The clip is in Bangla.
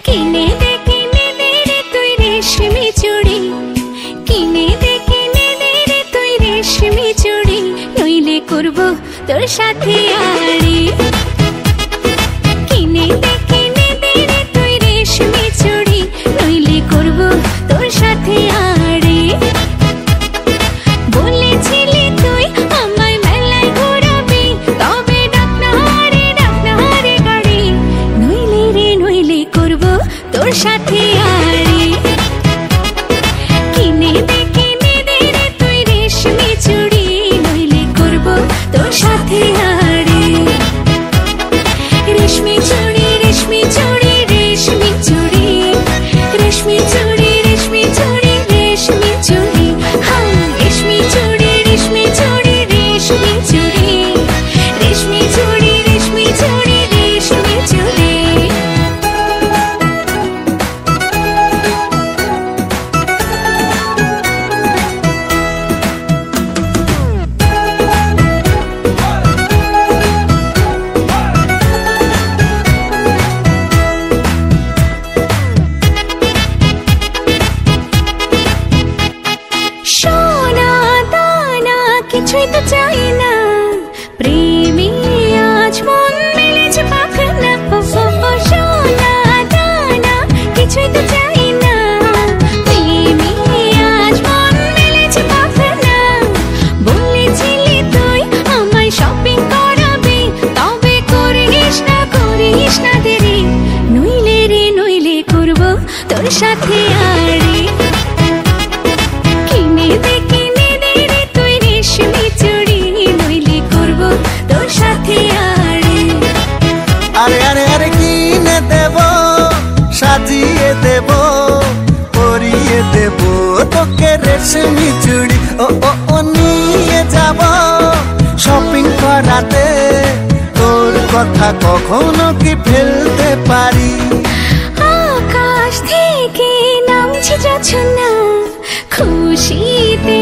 কিনে দে রে তুই রেশমি চুড়ি, কিনে দে রে তুই রেশমি চুড়ি, নইলে করব তোর সাথে আড়ি। কিনে দে রে তুই রেশমি চুড়ি, নইলে করব তোর সাথে আড়ি। বলেছিলি তুই আমায় মেলায় ঘোরাবি, তবে ডাক না রে গাড়ি, নইলে করব তোর সাথে আড়ি। কিনে দে রে তুই রেশমি চুড়ি, নইলে করব তোর সাথে আড়ি। রেশমি চুড়ি রেশমি চুড়ি রেশমি চুড়ি, রেশমি চুড়ি রেশমি চুড়ি রেশমি চুড়ি, হ্যাঁ রেশমি চুড়ি রেশমি চুড়ি রেশমি চুড়ি, রেশমি চুড়ি রেশমি চুড়ি রেশমি চুড়ি। সোনা দানা কিছুই তো চাই না, প্রেমে আজ মন মেলেছে পাখানা। সোনা দানা কিছুই তো চাই না, প্রেমে আজ মন মেলেছে পাখানা। বলেছিলি তুই আমায় শপিং করাবি, তবে করিস না দেরি, নইলে করব তোর সাথে আড়ি। কিনে দে রে তুই রেশমি চুড়ি, নইলে করব তোর সাথে আড়ি। আরে আরে আরে কিনে দেব, সাজিয়ে দেব, পরিয়ে দেব তোকে রেশমি চুড়ি। ও নিয়ে যাব শপিং করাতে, তোর কথা কখনো কি ফেলতে পারি? আকাশ থেকে নামছে জোছনা, খুশিতে